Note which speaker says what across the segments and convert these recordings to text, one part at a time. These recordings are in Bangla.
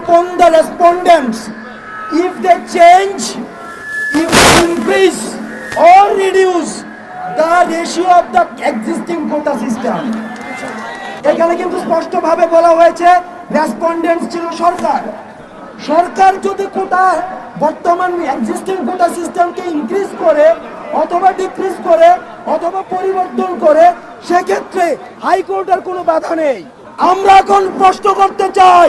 Speaker 1: upon the respondents if they change, if they increase or reduce the ratio of the existing quota system. এখানে কিন্তু স্পষ্টভাবে বলা হয়েছে রেসপন্ডেন্টস ছিল সরকার। সরকার যদি কোটা বর্তমান এক্সিস্টিং কোটা সিস্টেমকে ইনক্রিজ করে অথবা ডিক্রিজ করে অথবা পরিবর্তন করে, সেক্ষেত্রে হাইকোর্টের কোনো বাধা নেই। আমরা এখন প্রশ্ন করতে চাই,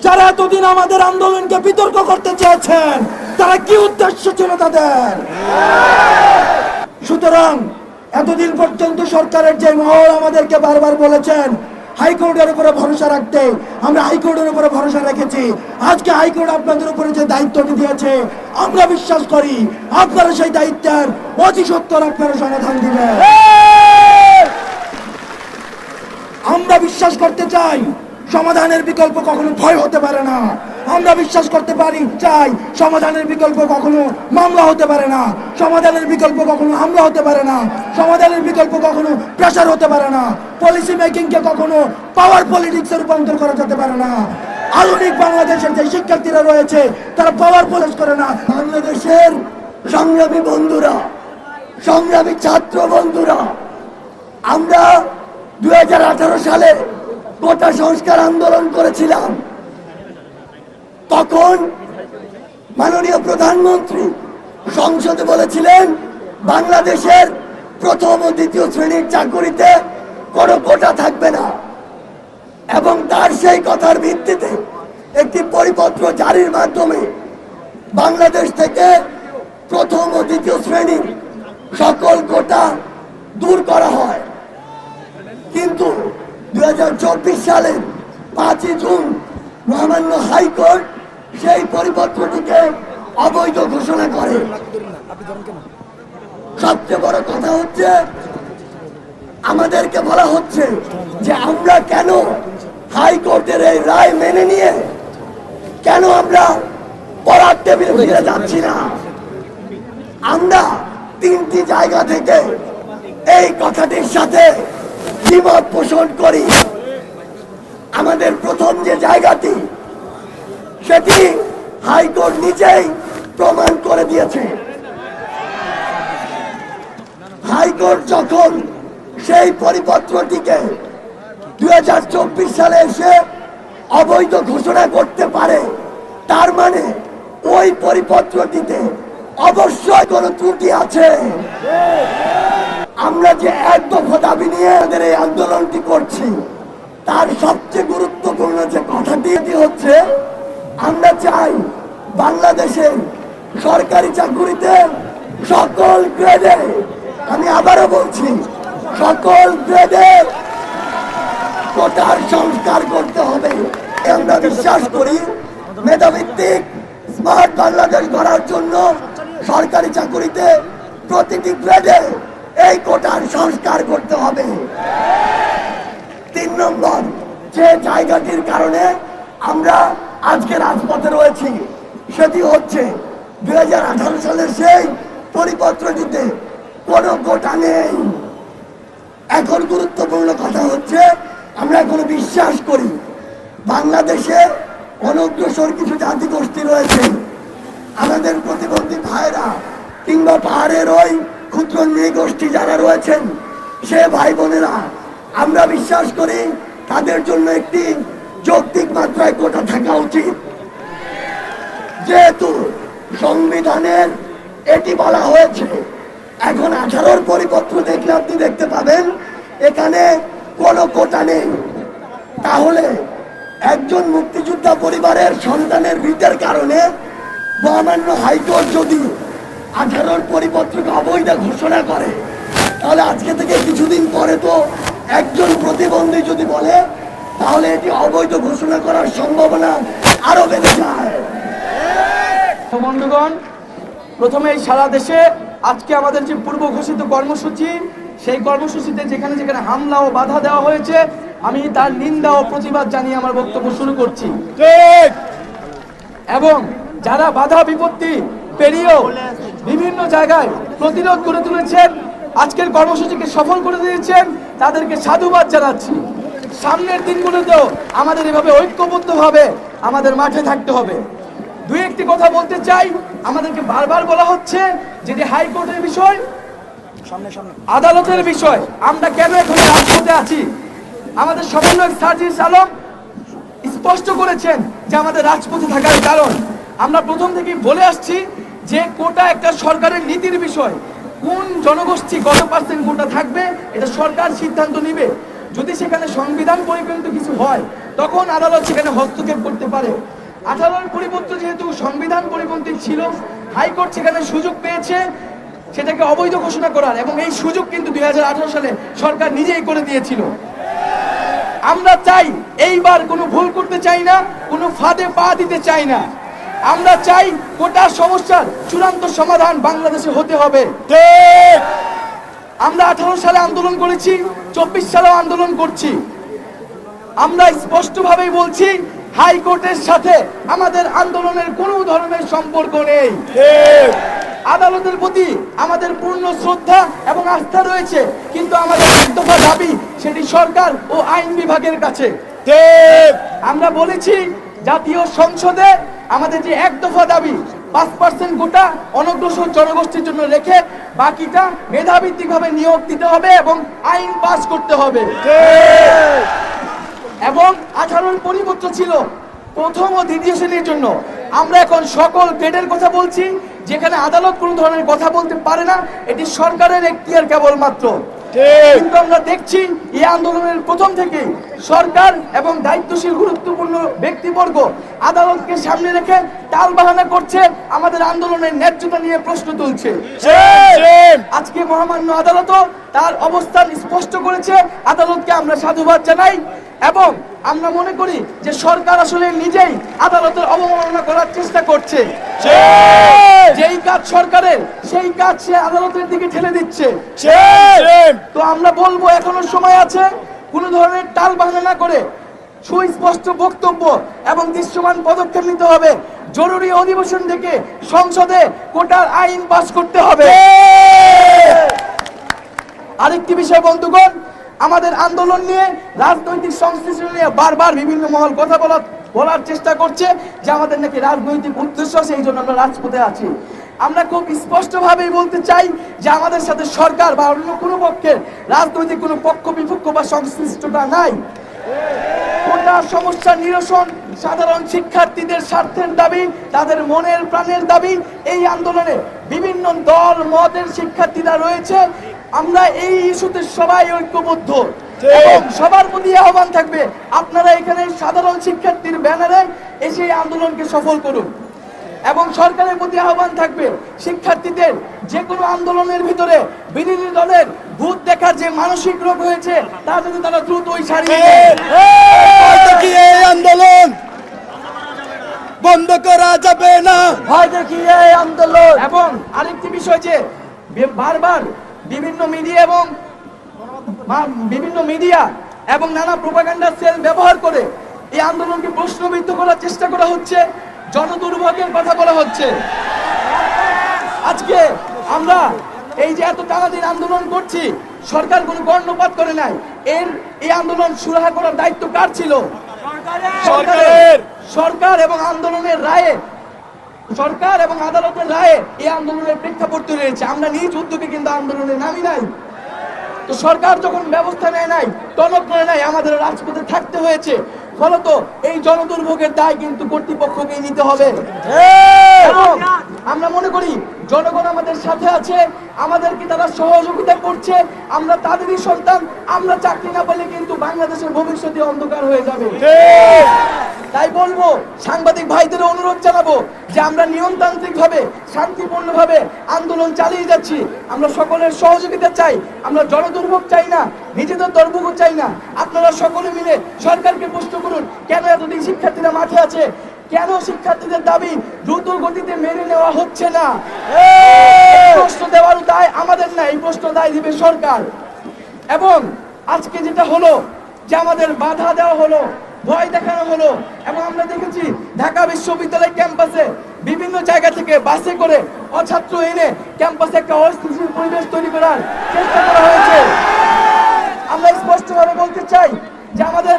Speaker 1: যারা এতদিন আমাদের আন্দোলনকে বিতর্ক করতে চেয়েছেন তারা কি উদ্দেশ্য ছিল তাদের? সুতরাং এতদিন পর্যন্ত সরকারের যে মহল আমাদেরকে বারবার বলেছেন হাইকোর্টের উপরে ভরসা রাখতে, আমরা হাইকোর্টের উপরে ভরসা রেখেছি। আজকে হাইকোর্ট আপনাদের উপরে যে দায়িত্বটি দিয়েছে, আমরা বিশ্বাস করি আপনারা সেই দায়িত্বের অতি সত্বর আপনারা সমাধান দিবেন। আমরা বিশ্বাস করতে চাই সমাধানের বিকল্প কখনো ভয় হতে পারে না। আমরা বিশ্বাস করতে চাই সমাধানের বিকল্প কখনো মামলা হতে পারে না, সমাধানের বিকল্প কখনো হামলা হতে পারে না, সমাধানের বিকল্প কখনো প্রেশার হতে পারে না, পলিসি মেকিং কে কখনো পাওয়ার পলিটিক্সে রূপান্তর করা যেতে পারে না। আধুনিক বাংলাদেশের যে শিক্ষার্থীরা রয়েছে তারা পাওয়ার পলিস করে না। বাংলাদেশের সংগ্রামী বন্ধুরা, সংগ্রামী ছাত্র বন্ধুরা, আমরা 2018 সালে কোটা সংস্কার আন্দোলন করেছিলাম। তখন মাননীয় প্রধানমন্ত্রী সংসদে বলেছিলেন বাংলাদেশের প্রথম ও দ্বিতীয় শ্রেণীর চাকরিতে কোনো কোটা থাকবে না, এবং তার সেই কথার ভিত্তিতে একটি পরিপত্র জারির মাধ্যমে বাংলাদেশ থেকে প্রথম ও দ্বিতীয় শ্রেণীর সকল কোটা দূর করা হয়। কিন্তু 2024 সালের 5 জুন মহামান্য হাইকোর্ট সেই পরিপত্রটিকে অবৈধ ঘোষণা করে। সবচেয়ে বড় কথা হচ্ছে আমাদেরকে বলা হচ্ছে যে আমরা কেন হাইকোর্টের এই রায় মেনে নিয়ে কেন আমরা পড়ার টেবিলে ফিরে যাচ্ছি না। আমরা 3টি জায়গা থেকে এই কথাটির সাথে দ্বিমত পোষণ করি। আমাদের প্রথম যে জায়গাটি, সেটি হাইকোর্ট নিজেই প্রমাণ করে দিয়েছে। হাইকোর্ট যখন সেই পরিপত্রটিকে 2024 সালে এসে অবৈধ ঘোষণা করতে পারে, তার মানে ওই পরিপত্রটিতে অবশ্যই কোনো ত্রুটি আছে। আমরা যে এক দফা দাবি নিয়ে আমাদের এই আন্দোলনটি করছি, তার সবচেয়ে গুরুত্বপূর্ণ যে কথাটি হচ্ছে আমরা চাই বাংলাদেশের সরকারি চাকুরিতে সকল গ্রেডে, আমি আবারও বলছি সকল গ্রেডে কোটার সংস্কার করতে হবে। আমরা বিশ্বাস করি মেধাভিত্তিক স্মার্ট বাংলাদেশ গড়ার জন্য সরকারি চাকুরিতে প্রতিটি গ্রেডে এই কোটার সংস্কার করতে হবে। 3 নম্বর যে জায়গাটির কারণে আমরা আজকে রাজপথে রয়েছি, সেটি হচ্ছে 2018 সালের সেই পরিপত্রটিতে কোনো কোটা নেই। এখন গুরুত্বপূর্ণ কথা হচ্ছে আমরা এখনো বিশ্বাস করি বাংলাদেশে অনগ্রসর কিছু জাতিগোষ্ঠী রয়েছে, আমাদের প্রতিবন্ধী ভাইরা কিংবা পাহাড়ের ওই ক্ষুদ্র নৃগোষ্ঠী যারা রয়েছেন, সে ভাই বোনেরা, আমরা বিশ্বাস করি তাদের জন্য একটি যৌক্তিক মাত্রায় কোটা থাকা উচিত। যেহেতু সংবিধানের এটি বলা হয়েছে, এখন 18 পরিপত্র দেখলে আপনি দেখতে পাবেন এখানে কোনো কোটা নেই। তাহলে একজন মুক্তিযোদ্ধা পরিবারের সন্তানের ভিটের কারণে মহামান্য হাইকোর্ট যদি 18 পরিপত্রকে অবৈধ ঘোষণা করে, তাহলে আজকে থেকে কিছুদিন পরে তো একজন প্রতিবন্ধী যদি বলে, তাহলে এটি অবৈধ ঘোষণা করার সম্ভাবনা আরো বেড়ে যায়।
Speaker 2: বন্ধুগণ, প্রথমে সারা দেশে আজকে আমাদের যে পূর্ব ঘোষিত কর্মসূচি, সেই কর্মসূচিতে যেখানে যেখানে হামলা ও বাধা দেওয়া হয়েছে, আমি তার নিন্দা ও প্রতিবাদ জানিয়ে আমার বক্তব্য শুরু করছি। এবং যারা বাধা বিপত্তি পেরিয়েও বিভিন্ন জায়গায় প্রতিরোধ করে তুলেছেন, আজকের কর্মসূচিকে সফল করে দিয়েছেন, তাদেরকে সাধুবাদ জানাচ্ছি। সামনের দিনগুলোতেও আমাদের এভাবে ঐক্যবদ্ধভাবে আমাদের মাঠে থাকতে হবে। দুই একটি কথা বলতে চাই। আমাদেরকে বারবার বলা হচ্ছে যে হাইকোর্টের বিষয়, আদালতের বিষয়, আমরা কেন এখন রাজপথে আছি? আমাদের সমন্বয়ক সার্জিস আলম স্পষ্ট করেছেন যে আমাদের রাজপথে থাকার কারণ। আমরা প্রথম থেকেই বলে আসছি যে কোটা একটা সরকারের নীতির বিষয়। কোন জনগোষ্ঠী কত পার্সেন্ট কোটা থাকবে এটা সরকার সিদ্ধান্ত নেবে। যদি সেখানে সংবিধান পরিপন্থী কিছু হয় তখন আদালত সেখানে হস্তক্ষেপ করতে পারে। 18 পরিপত্র যেহেতু সংবিধান পরিপন্থী ছিল, হাইকোর্ট সেখানে সুযোগ পেয়েছে সেটাকে অবৈধ ঘোষণা করার, এবং এই সুযোগ কিন্তু 2018 সালে সরকার নিজেই করে দিয়েছিল। আমরা চাই এইবার কোনো ভুল করতে চাই না, কোনো ফাঁদে পা দিতে চাই না। আমরা চাই কোটা সমস্যার চূড়ান্ত সমাধান বাংলাদেশে হতে হবে। আমরা 18 সালে আন্দোলন করেছি, 24 সালেও আন্দোলন করছি। আমরা স্পষ্টভাবেই বলছি হাইকোর্টের সাথে আমাদের আন্দোলনের কোনো ধরনের সম্পর্ক নেই। আদালতের প্রতি আমাদের পূর্ণ শ্রদ্ধা এবং আস্থা রয়েছে, কিন্তু আমাদের এক দফা দাবি সেটি সরকার ও আইন বিভাগের কাছে। আমরা বলেছি জাতীয় সংসদে আমাদের যে এক দফা দাবি 5% কোটা অনগ্রসর জনগোষ্ঠীর জন্য রেখে বাকিটা মেধাভিত্তিক ভাবে নিয়োগ দিতে হবে এবং আইন পাস করতে হবে। এবং 18 পরিপত্র ছিল প্রথম ও দ্বিতীয় শ্রেণীর জন্য। আমরা এখন সকল গ্রেডের কথা বলছি, যেখানে আদালত কোনো ধরনের কথা বলতে পারে না, এটি সরকারের এখতিয়ার কেবলমাত্র। কিন্তু আমরা দেখছি এই আন্দোলনের প্রথম থেকেই সরকার এবং দায়িত্বশীল গুরুত্বপূর্ণ ব্যক্তিবর্গ আদালতকে সামনে রেখে টালবাহানা করছে, আমাদের আন্দোলনের ন্যায্যতা নিয়ে প্রশ্ন তুলছে। আজকে মহামান্য আদালতও তার অবস্থান স্পষ্ট করেছে। আদালতকে আমরা সাধুবাদ জানাই এবং আমরা মনে করি যে সরকার আসলে নিজেই আদালতের অবমাননা করার চেষ্টা করছে। যেই কাজ সরকারের সেই কাজ সে আদালতের দিকে ঠেলে দিচ্ছে। তো আমরা বলবো এখনো সময় আছে, কোন ধরনের টালবাহানা না করে সুস্পষ্ট বক্তব্য এবং দৃশ্যমান পদক্ষেপ নিতে হবে। জরুরি অধিবেশন ডেকে সংসদে কোটার আইন পাস করতে হবে। আরেকটি বিষয় বন্ধুগণ, আমাদের আন্দোলন নিয়ে রাজনৈতিক সংশ্লিষ্ট নিয়ে বারবার বিভিন্ন মহল কথা বলার চেষ্টা করছে যে আমাদের নাকি রাজনৈতিক উদ্দেশ্য, সেই জন্য আমরা রাজপথে আছি। আমরা খুব স্পষ্টভাবেই বলতে চাই যে আমাদের সাথে সরকার বা অন্য কোনো পক্ষের রাজনৈতিক কোনো পক্ষ বিপক্ষ বা সংশ্লিষ্টতা নাই। কোটা সমস্যা নিরসন সাধারণ শিক্ষার্থীদের স্বার্থের দাবি, তাদের মনের প্রাণের দাবি। এই আন্দোলনে বিভিন্ন দল মতের শিক্ষার্থীরা রয়েছে। আমরা এই ইস্যুতে সবাই ঐক্যবদ্ধ এবং সবার প্রতি আহ্বান থাকবে আপনারা এখানে সাধারণ শিক্ষার্থীর ব্যানারে এসে আন্দোলনকে সফল করুন। এবং সরকারের প্রতি আহ্বান থাকবে শিক্ষার্থীদের যে কোনো আন্দোলনের ভিতরে বিরোধী দলের ভূত দেখার যে মানসিক রোগ হয়েছে তা যদি তারা দ্রুতই সারিয়ে
Speaker 3: আন্দোলন বন্ধ করা যাবে না,
Speaker 1: ভয় দেখিয়ে এই আন্দোলন।
Speaker 2: এবং আরেকটি বিষয় যে বারবার বিভিন্ন মিডিয়া এবং নানা প্রোপাগান্ডা সেল ব্যবহার করে এই আন্দোলনকে প্রশ্নবিদ্ধ করার চেষ্টা করা হচ্ছে, জনদুর্ভোগের কথা বলা হচ্ছে। আজকে আমরা এই যে এত টানাদিন আন্দোলন করছি, সরকার কোনো কর্ণপাত করে নাই। এই আন্দোলন সুরাহা করার দায়িত্ব কার ছিল? সরকার এবং আন্দোলনের রায়ে, সরকার এবং আদালতের রায়ে এই আন্দোলনের প্রেক্ষাপট তৈরি হয়েছে। আমরা নিজ উদ্যোগে কিন্তু আন্দোলনে নামি নাই। তো সরকার যখন ব্যবস্থা নেয় নাই, টনক করে নাই, আমাদের রাজপথে থাকতে হয়েছে। ফলত এই জনদুর্ভোগের দায় কিন্তু কর্তৃপক্ষকে নিতে হবে। এবং আমরা মনে করি জনগণ আমাদের সাথে আছে, আমাদেরকে তারা সহযোগিতা করছে। আমরা তাদেরই সন্তান। আমরা চাকরি না পেলে কিন্তু বাংলাদেশের ভবিষ্যতে অন্ধকার হয়ে যাবে। তাই বলবো, সাংবাদিক ভাইদের অনুরোধ জানাবো যে আমরা নিয়মতান্ত্রিক ভাবে শান্তিপূর্ণ ভাবে আন্দোলন চালিয়ে যাচ্ছি। আমরা সকলের সহযোগিতা চাই, আমরা জনদুর্ভোগ চাই না, নিজেদের দুর্ভোগ চাই না। আপনারা সকলে মিলে সরকারকে প্রশ্ন করুন, কেন এতদিন শিক্ষার্থীরা মাঠে আছে, কেন শিক্ষার্থীদের দাবি দ্রুত গতিতে মেনে নেওয়া হচ্ছে না? প্রশ্ন দেওয়ার দায় আমাদের না, এই প্রশ্ন দায় দিবে সরকার। এবং আজকে যেটা হলো যে আমাদের বাধা দেওয়া হলো, ভয় দেখানো হলো, এবং আমরা দেখেছি ঢাকা বিশ্ববিদ্যালয় ক্যাম্পাসে বিভিন্ন জায়গা থেকে বাসে করে অছাত্র এনে ক্যাম্পাসে একটা অস্থিতিশীল পরিবেশ তৈরি করার চেষ্টা করা হয়েছে। আমরা স্পষ্টভাবে বলতে চাই যে আমাদের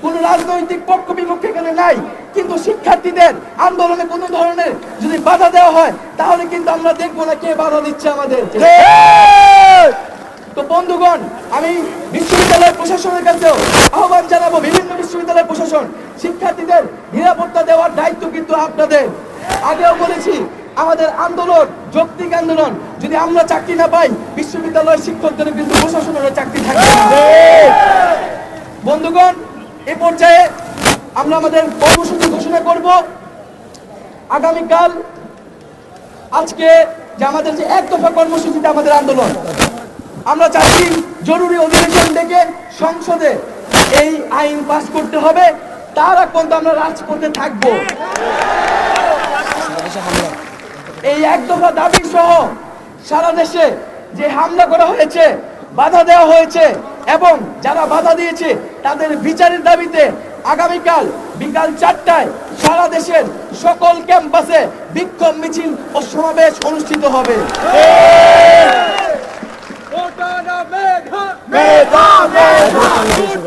Speaker 2: কোন রাজনৈতিক পক্ষ বিপক্ষ এখানে নাই। কিন্তু শিক্ষার্থীদের আন্দোলনে কোনো ধরনের যদি বাধা দেওয়া হয় তাহলে কিন্তু আমরা দেখবো না কে বাধা দিচ্ছে আমাদের। তো বন্ধুগণ, আমি বিশ্ববিদ্যালয় প্রশাসনের কাছেও আহ্বান জানাবো, বিভিন্ন বিশ্ববিদ্যালয় প্রশাসন, শিক্ষার্থীদের নিরাপত্তা দেওয়ার দায়িত্ব কিন্তু আপনাদের। আগেও বলেছি, আমাদের আন্দোলন যৌক্তিক আন্দোলন, যদি আমরা চাকরি না পাই বিশ্ববিদ্যালয়ের শিক্ষকদের কিন্তু প্রশাসনের চাকরি থাকবে না। বন্ধুগণ, এ পর্যায়ে আমরা আমাদের কর্মসূচি ঘোষণা করব। আগামীকাল আজকে যে আমাদের যে এক দফা কর্মসূচিতে আমাদের আন্দোলন, আমরা চাচ্ছি জরুরি অধিবেশন ডেকে সংসদে এই আইন পাস করতে হবে, তার আগ পর্যন্ত আমরা রাজপথে থাকবো। এই এক দফা দাবি সহ সারা দেশে যে হামলা করা হয়েছে, বাধা দেওয়া হয়েছে এবং যারা বাধা দিয়েছে তাদের বিচারের দাবিতে আগামীকাল বিকাল 4টায় সারা দেশের সকল ক্যাম্পাসে বিক্ষোভ মিছিল ও সমাবেশ অনুষ্ঠিত হবে।
Speaker 3: মেধা মেধা